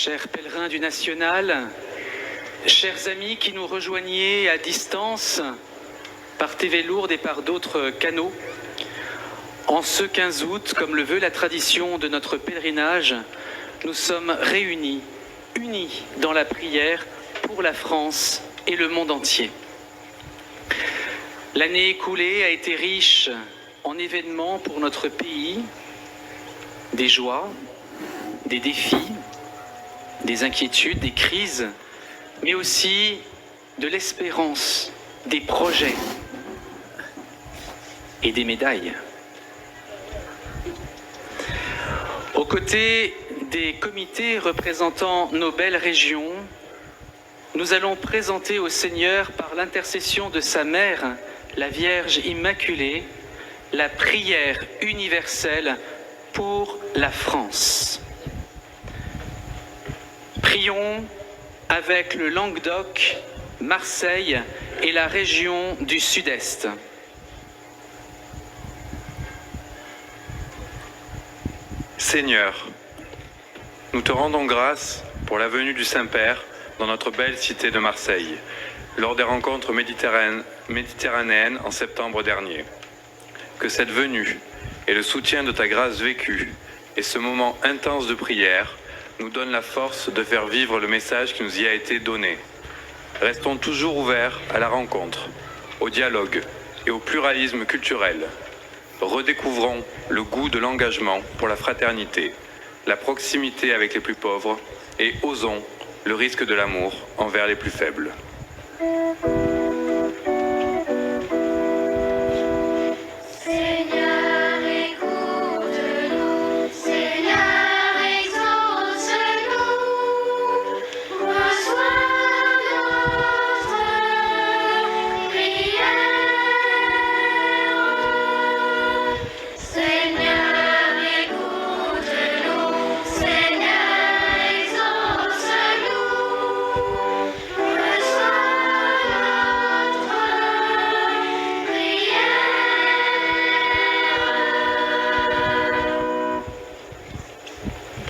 chers pèlerins du National, chers amis qui nous rejoignez à distance par TV Lourdes et par d'autres canaux, en ce 15 août, comme le veut la tradition de notre pèlerinage, nous sommes réunis, unis dans la prière pour la France et le monde entier. L'année écoulée a été riche en événements pour notre pays, des joies, des défis, des inquiétudes, des crises, mais aussi de l'espérance, des projets et des médailles. Aux côtés des comités représentant nos belles régions, nous allons présenter au Seigneur, par l'intercession de sa mère, la Vierge Immaculée, la prière universelle pour la France. Prions avec le Languedoc, Marseille et la région du Sud-Est. Seigneur, nous te rendons grâce pour la venue du Saint-Père dans notre belle cité de Marseille, lors des rencontres méditerranéennes en septembre dernier. Que cette venue et le soutien de ta grâce vécue et ce moment intense de prière nous donnent la force de faire vivre le message qui nous y a été donné. Restons toujours ouverts à la rencontre, au dialogue et au pluralisme culturel. Redécouvrons le goût de l'engagement pour la fraternité, la proximité avec les plus pauvres et osons le risque de l'amour envers les plus faibles.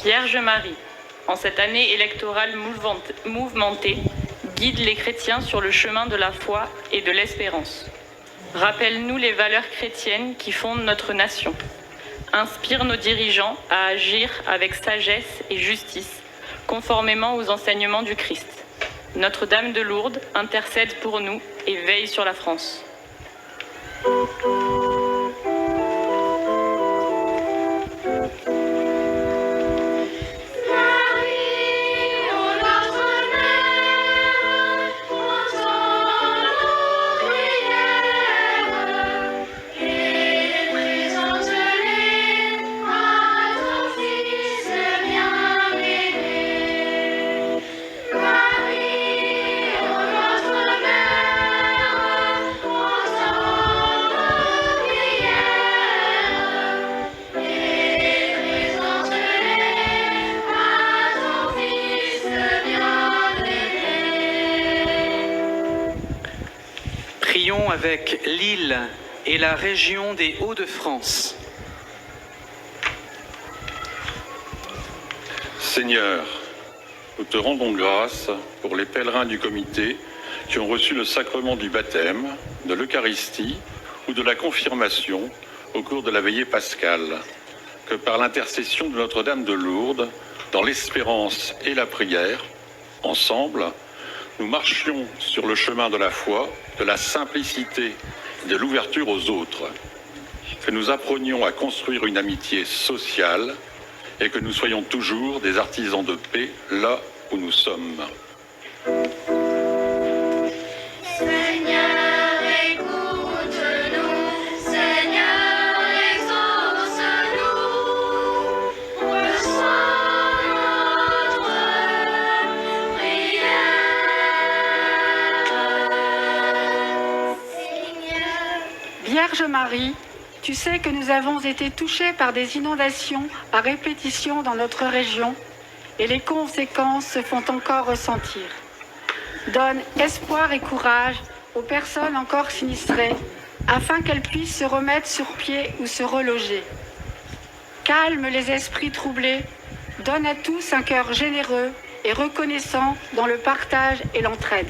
Vierge Marie, en cette année électorale mouvementée, guide les chrétiens sur le chemin de la foi et de l'espérance. Rappelle-nous les valeurs chrétiennes qui fondent notre nation. Inspire nos dirigeants à agir avec sagesse et justice, conformément aux enseignements du Christ. Notre-Dame de Lourdes intercède pour nous et veille sur la France. Prions avec l'île et la région des Hauts-de-France. Seigneur, nous te rendons grâce pour les pèlerins du comité qui ont reçu le sacrement du baptême, de l'Eucharistie ou de la confirmation au cours de la veillée pascale. Que par l'intercession de Notre-Dame de Lourdes, dans l'espérance et la prière, ensemble, nous marchions sur le chemin de la foi, de la simplicité et de l'ouverture aux autres. Que nous apprenions à construire une amitié sociale et que nous soyons toujours des artisans de paix là où nous sommes. Vierge Marie, tu sais que nous avons été touchés par des inondations à répétition dans notre région et les conséquences se font encore ressentir. Donne espoir et courage aux personnes encore sinistrées afin qu'elles puissent se remettre sur pied ou se reloger. Calme les esprits troublés, donne à tous un cœur généreux et reconnaissants dans le partage et l'entraide.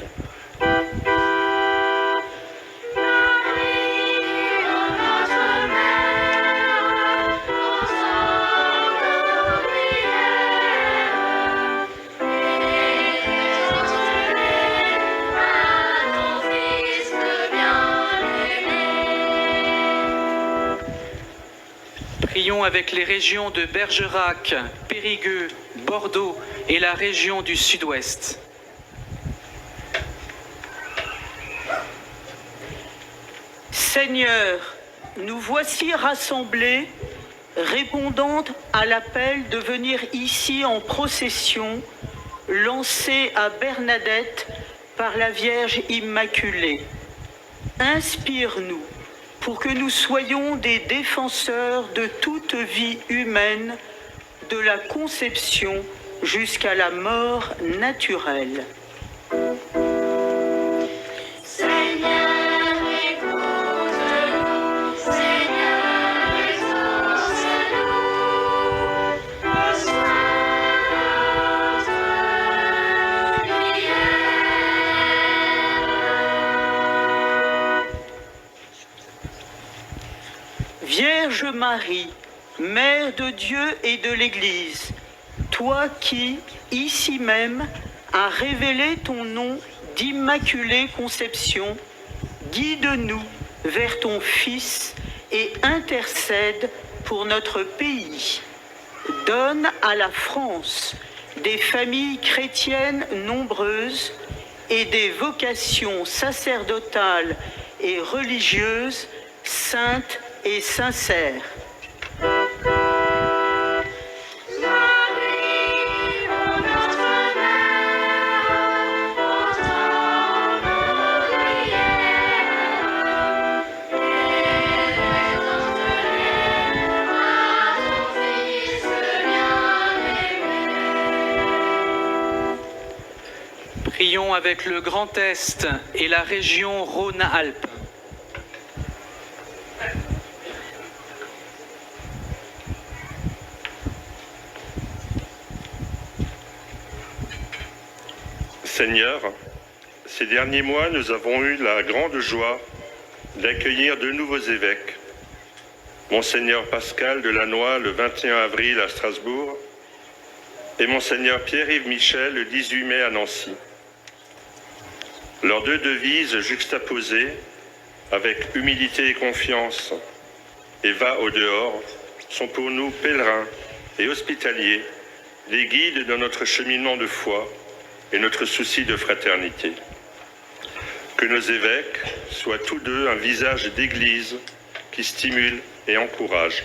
Prions avec les régions de Bergerac, Périgueux, Bordeaux et la région du Sud-Ouest. Seigneur, nous voici rassemblés, répondant à l'appel de venir ici en procession, lancée à Bernadette par la Vierge Immaculée. Inspire-nous pour que nous soyons des défenseurs de toute vie humaine, de la conception jusqu'à la mort naturelle. Vierge Marie, Mère de Dieu et de l'Église, toi qui, ici même, as révélé ton nom d'Immaculée Conception, guide-nous vers ton Fils et intercède pour notre pays. Donne à la France des familles chrétiennes nombreuses et des vocations sacerdotales et religieuses saintes et sincères. Prions avec le Grand Est et la région Rhône-Alpes. Seigneur, ces derniers mois, nous avons eu la grande joie d'accueillir deux nouveaux évêques. Monseigneur Pascal Delannoy le 21 avril à Strasbourg et Monseigneur Pierre-Yves Michel le 18 mai à Nancy. Leurs deux devises juxtaposées avec humilité et confiance et va au dehors sont pour nous pèlerins et hospitaliers, les guides de notre cheminement de foi et notre souci de fraternité. Que nos évêques soient tous deux un visage d'église qui stimule et encourage.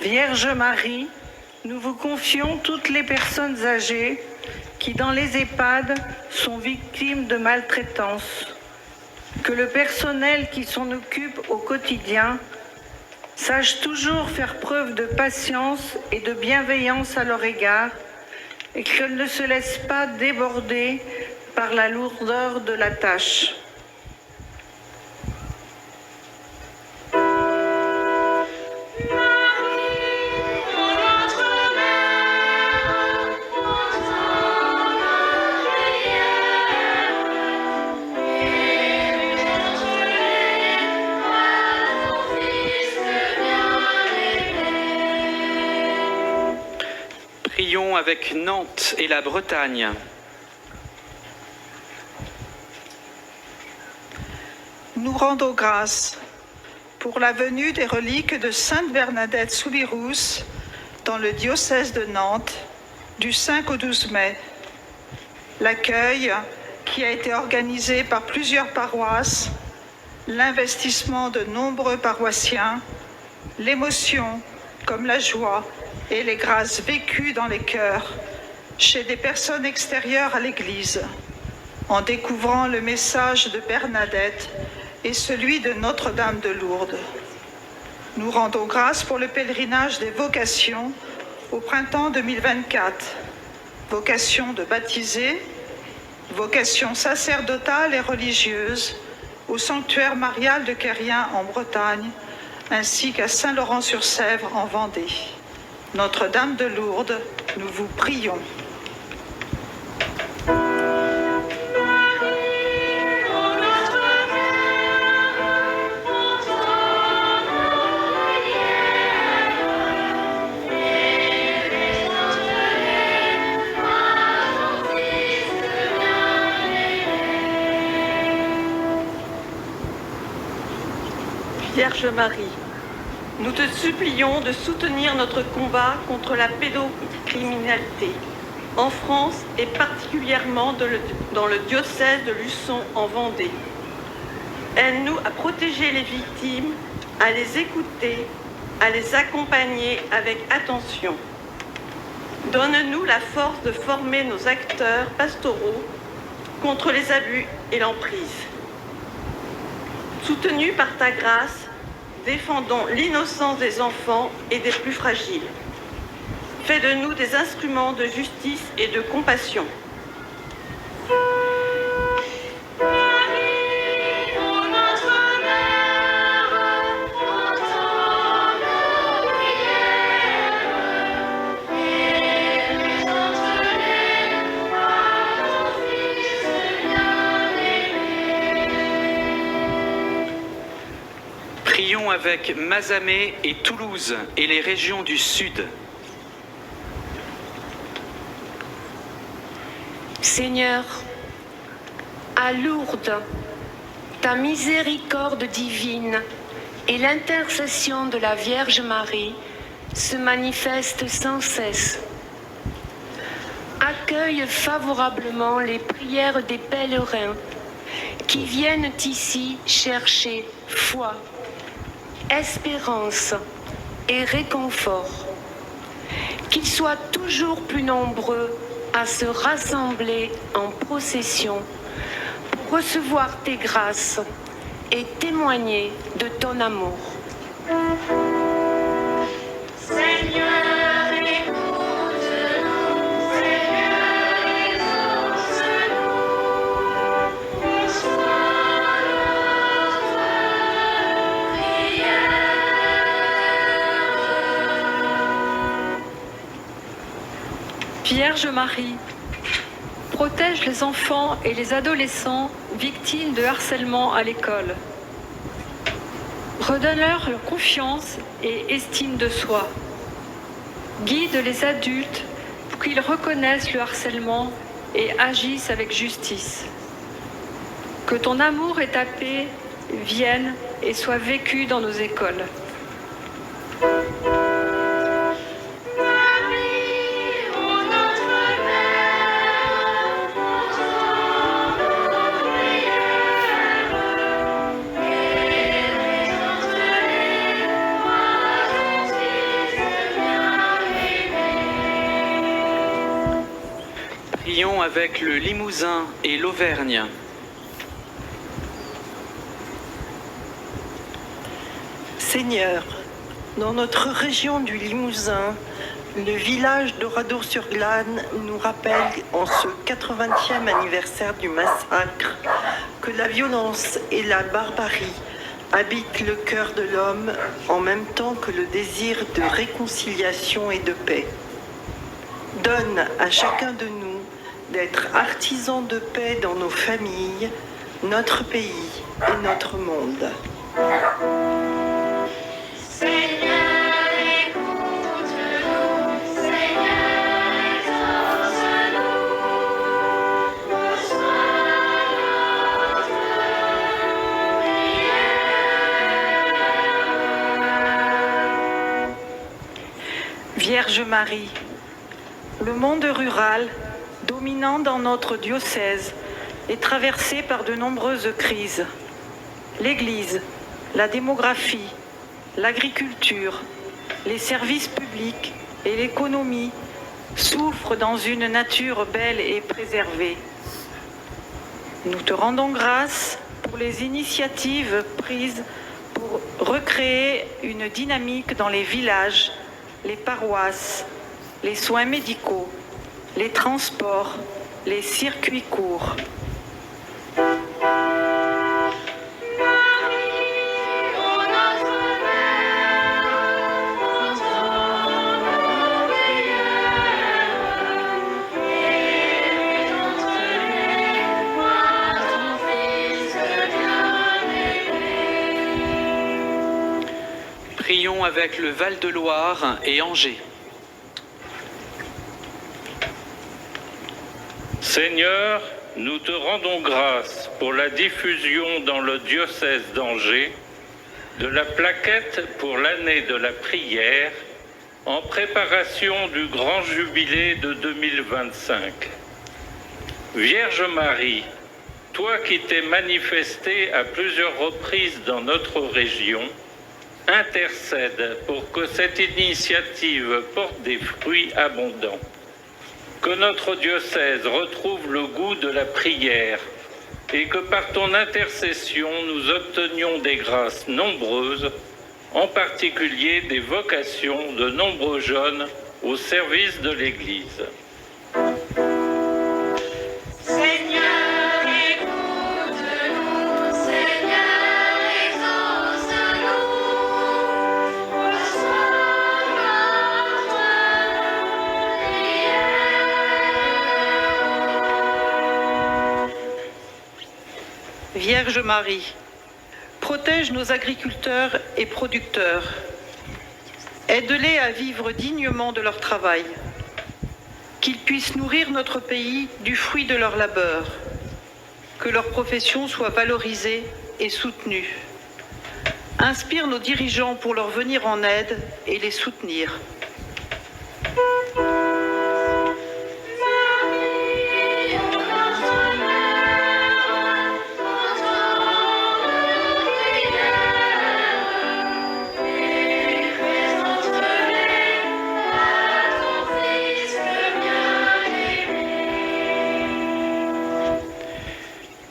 Vierge Marie, nous vous confions toutes les personnes âgées qui, dans les EHPAD, sont victimes de maltraitance. Que le personnel qui s'en occupe au quotidien sache toujours faire preuve de patience et de bienveillance à leur égard et qu'elle ne se laisse pas déborder par la lourdeur de la tâche. Prions avec Nantes et la Bretagne. Nous rendons grâce pour la venue des reliques de Sainte Bernadette Soubirous dans le diocèse de Nantes du 5 au 12 mai. L'accueil qui a été organisé par plusieurs paroisses, l'investissement de nombreux paroissiens, l'émotion comme la joie et les grâces vécues dans les cœurs chez des personnes extérieures à l'Église, en découvrant le message de Bernadette et celui de Notre-Dame de Lourdes. Nous rendons grâce pour le pèlerinage des vocations au printemps 2024. Vocation de baptisés, vocation sacerdotale et religieuse au sanctuaire marial de Quérien en Bretagne, ainsi qu'à Saint-Laurent-sur-Sèvre en Vendée. Notre-Dame de Lourdes, nous vous prions. Vierge Marie, nous te supplions de soutenir notre combat contre la pédocriminalité en France et particulièrement dans le diocèse de Luçon en Vendée. Aide-nous à protéger les victimes, à les écouter, à les accompagner avec attention. Donne-nous la force de former nos acteurs pastoraux contre les abus et l'emprise. Soutenus par ta grâce, défendons l'innocence des enfants et des plus fragiles. Fais de nous des instruments de justice et de compassion. Prions avec Mazamet et Toulouse et les régions du Sud. Seigneur, à Lourdes, ta miséricorde divine et l'intercession de la Vierge Marie se manifestent sans cesse. Accueille favorablement les prières des pèlerins qui viennent ici chercher foi, espérance et réconfort. Qu'ils soient toujours plus nombreux à se rassembler en procession pour recevoir tes grâces et témoigner de ton amour. Seigneur, écoute-nous, Seigneur, exauce-nous, reçois notre prière. Vierge Marie, protège les enfants et les adolescents victimes de harcèlement à l'école. Redonne-leur confiance et estime de soi. Guide les adultes pour qu'ils reconnaissent le harcèlement et agissent avec justice. Que ton amour et ta paix viennent et soient vécus dans nos écoles. Prions avec le Limousin et l'Auvergne. Seigneur, dans notre région du Limousin, le village d'Oradour-sur-Glane nous rappelle en ce 80e anniversaire du massacre que la violence et la barbarie habitent le cœur de l'homme en même temps que le désir de réconciliation et de paix. Donne à chacun de nous d'être artisans de paix dans nos familles, notre pays et notre monde. Seigneur, écoute-nous, Seigneur, exauce-nous, reçois notre prière. Vierge Marie, le monde rural, dominant dans notre diocèse, est traversé par de nombreuses crises. L'Église, la démographie, l'agriculture, les services publics et l'économie souffrent dans une nature belle et préservée. Nous te rendons grâce pour les initiatives prises pour recréer une dynamique dans les villages, les paroisses, les soins médicaux, les transports, les circuits courts. Prions avec le Val-de-Loire et Angers. Seigneur, nous te rendons grâce pour la diffusion dans le diocèse d'Angers de la plaquette pour l'année de la prière en préparation du grand jubilé de 2025. Vierge Marie, toi qui t'es manifestée à plusieurs reprises dans notre région, intercède pour que cette initiative porte des fruits abondants. Que notre diocèse retrouve le goût de la prière et que par ton intercession nous obtenions des grâces nombreuses, en particulier des vocations de nombreux jeunes au service de l'Église. Seigneur, écoute-nous, Seigneur, exauce-nous, reçois notre prière. Vierge Marie, protège nos agriculteurs et producteurs. Aide-les à vivre dignement de leur travail. Qu'ils puissent nourrir notre pays du fruit de leur labeur. Que leur profession soit valorisée et soutenue. Inspire nos dirigeants pour leur venir en aide et les soutenir.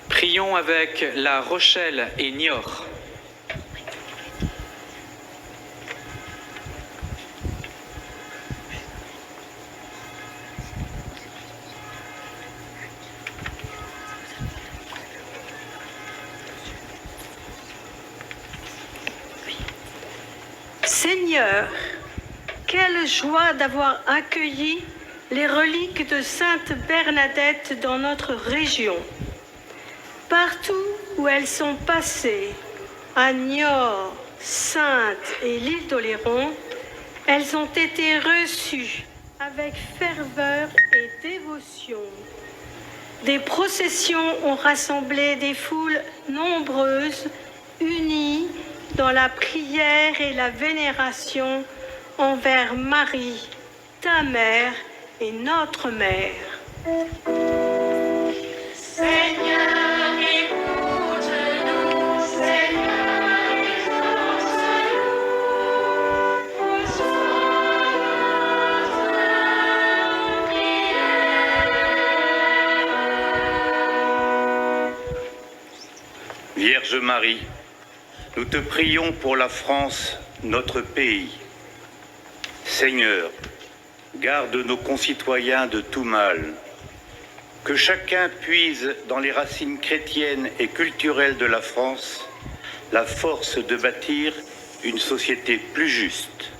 Prions avec La Rochelle et Niort. Seigneur, quelle joie d'avoir accueilli les reliques de Sainte Bernadette dans notre région. Partout où elles sont passées, à Niort, Saintes et l'île d'Oléron, elles ont été reçues avec ferveur et dévotion. Des processions ont rassemblé des foules nombreuses, unies dans la prière et la vénération envers Marie, ta mère et notre mère. Seigneur, écoute-nous, Seigneur, exauce-nous, reçois notre prière. Vierge Marie, nous te prions pour la France, notre pays. Seigneur, garde nos concitoyens de tout mal. Que chacun puise dans les racines chrétiennes et culturelles de la France la force de bâtir une société plus juste.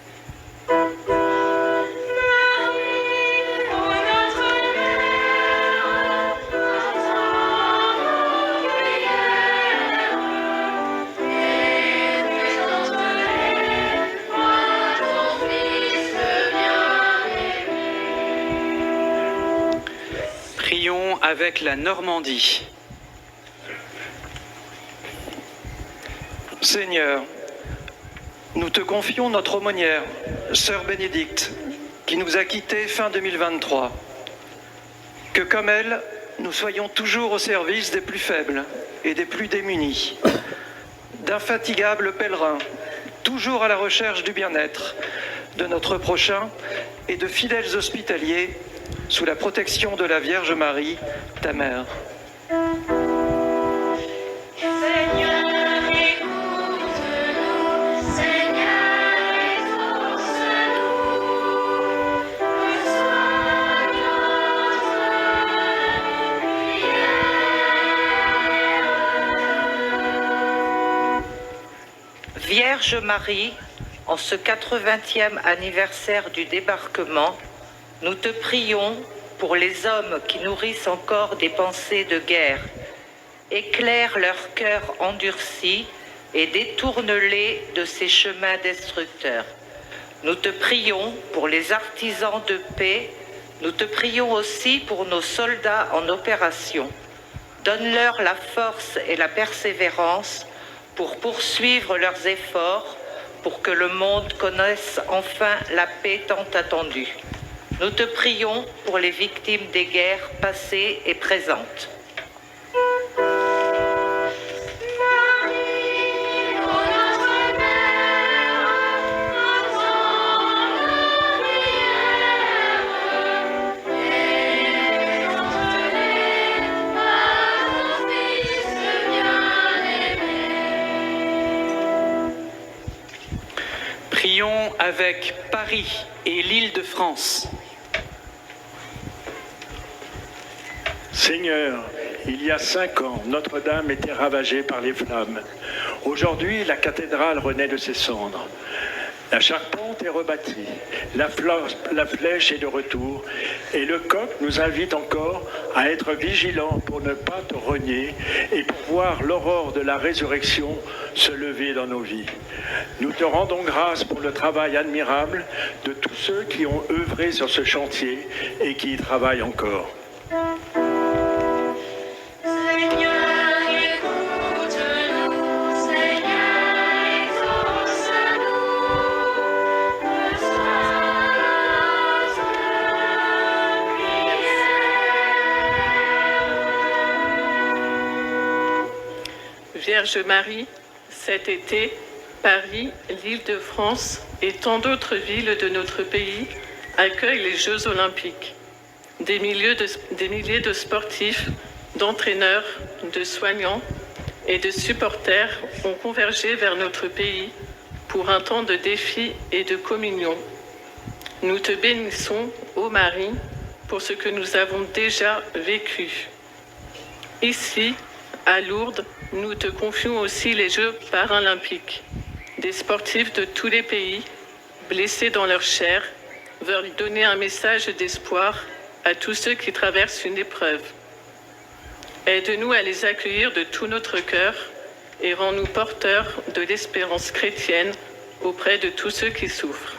Prions avec la Normandie. Seigneur, nous te confions notre aumônière, Sœur Bénédicte, qui nous a quittés fin 2023. Que comme elle, nous soyons toujours au service des plus faibles et des plus démunis, d'infatigables pèlerins, toujours à la recherche du bien-être de notre prochain et de fidèles hospitaliers, sous la protection de la Vierge Marie, ta mère. Seigneur, écoute-nous, Vierge Marie, en ce 80e anniversaire du débarquement, nous te prions pour les hommes qui nourrissent encore des pensées de guerre. Éclaire leur cœur endurci et détourne-les de ces chemins destructeurs. Nous te prions pour les artisans de paix. Nous te prions aussi pour nos soldats en opération. Donne-leur la force et la persévérance pour poursuivre leurs efforts, pour que le monde connaisse enfin la paix tant attendue. Nous te prions pour les victimes des guerres passées et présentes. Prions avec Paris et l'Île-de-France. Seigneur, il y a 5 ans, Notre-Dame était ravagée par les flammes. Aujourd'hui, la cathédrale renaît de ses cendres. La charpente est rebâtie, la flèche est de retour et le coq nous invite encore à être vigilants pour ne pas te renier et pour voir l'aurore de la résurrection se lever dans nos vies. Nous te rendons grâce pour le travail admirable de tous ceux qui ont œuvré sur ce chantier et qui y travaillent encore. Vierge Marie, cet été, Paris, l'Île-de-France et tant d'autres villes de notre pays accueillent les Jeux Olympiques. Des milliers de sportifs, d'entraîneurs, de soignants et de supporters ont convergé vers notre pays pour un temps de défi et de communion. Nous te bénissons, ô Marie, pour ce que nous avons déjà vécu. Ici, à Lourdes, nous te confions aussi les Jeux paralympiques. Des sportifs de tous les pays, blessés dans leur chair, veulent donner un message d'espoir à tous ceux qui traversent une épreuve. Aide-nous à les accueillir de tout notre cœur et rends-nous porteurs de l'espérance chrétienne auprès de tous ceux qui souffrent.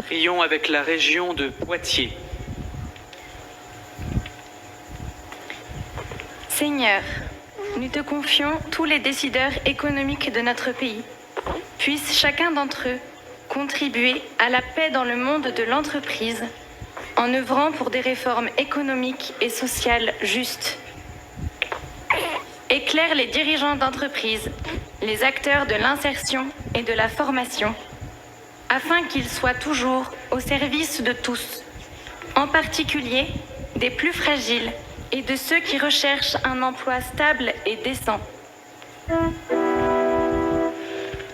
Prions avec la région de Poitiers. Seigneur, nous te confions tous les décideurs économiques de notre pays. Puisse chacun d'entre eux contribuer à la paix dans le monde de l'entreprise en œuvrant pour des réformes économiques et sociales justes. Éclaire les dirigeants d'entreprise, les acteurs de l'insertion et de la formation, afin qu'ils soient toujours au service de tous, en particulier des plus fragiles et de ceux qui recherchent un emploi stable et décent.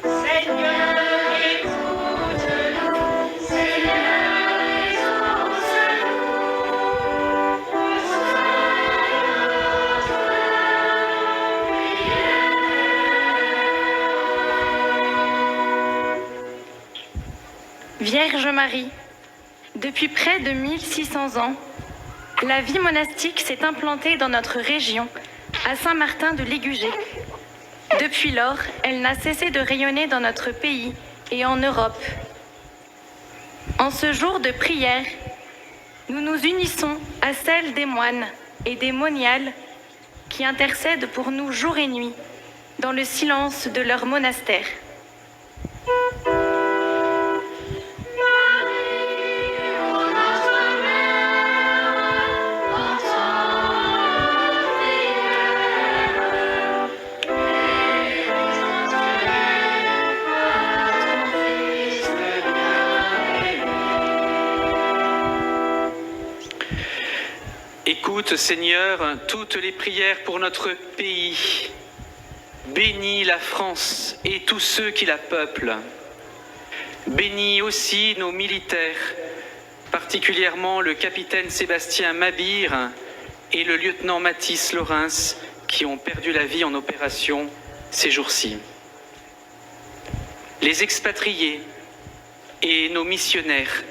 Seigneur, écoute-nous. Seigneur, exauce-nous. Vierge Marie, depuis près de 1600 ans, la vie monastique s'est implantée dans notre région, à Saint-Martin de Ligugé. Depuis lors, elle n'a cessé de rayonner dans notre pays et en Europe. En ce jour de prière, nous nous unissons à celle des moines et des moniales qui intercèdent pour nous jour et nuit dans le silence de leur monastère. Écoute Écoute, Seigneur, toutes les prières pour notre pays. Bénis la France et tous ceux qui la peuplent. Bénis aussi nos militaires, particulièrement le capitaine Sébastien Mabir et le lieutenant Mathis Laurens, qui ont perdu la vie en opération ces jours-ci. Les expatriés et nos missionnaires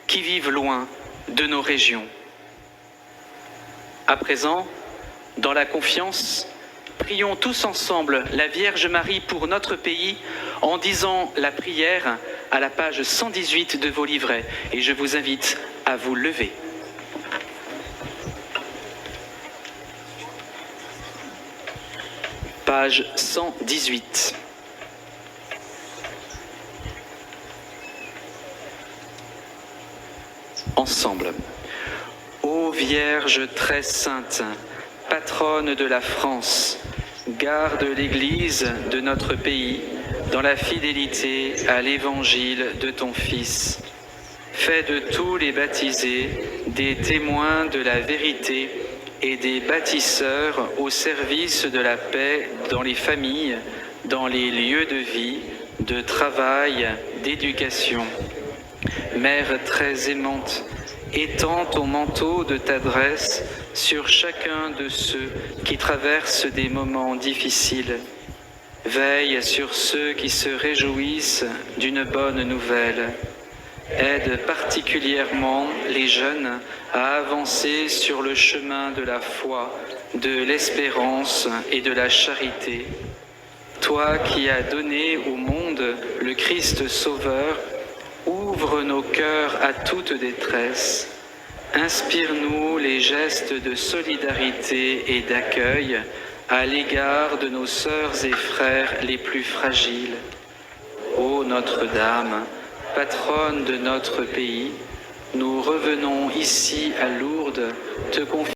qui vivent loin de nos régions. À présent, dans la confiance, prions tous ensemble la Vierge Marie pour notre pays en disant la prière à la page 118 de vos livrets. Et je vous invite à vous lever. Page 118. Ensemble. Ô Vierge très sainte, patronne de la France, garde l'Église de notre pays dans la fidélité à l'Évangile de ton Fils. Fais de tous les baptisés des témoins de la vérité et des bâtisseurs au service de la paix dans les familles, dans les lieux de vie, de travail, d'éducation. Mère très aimante, étends ton manteau de tendresse sur chacun de ceux qui traversent des moments difficiles. Veille sur ceux qui se réjouissent d'une bonne nouvelle. Aide particulièrement les jeunes à avancer sur le chemin de la foi, de l'espérance et de la charité. Toi qui as donné au monde le Christ Sauveur, ouvre nos cœurs à toute détresse. Inspire-nous les gestes de solidarité et d'accueil à l'égard de nos sœurs et frères les plus fragiles. Ô Notre-Dame, patronne de notre pays, nous revenons ici à Lourdes te confier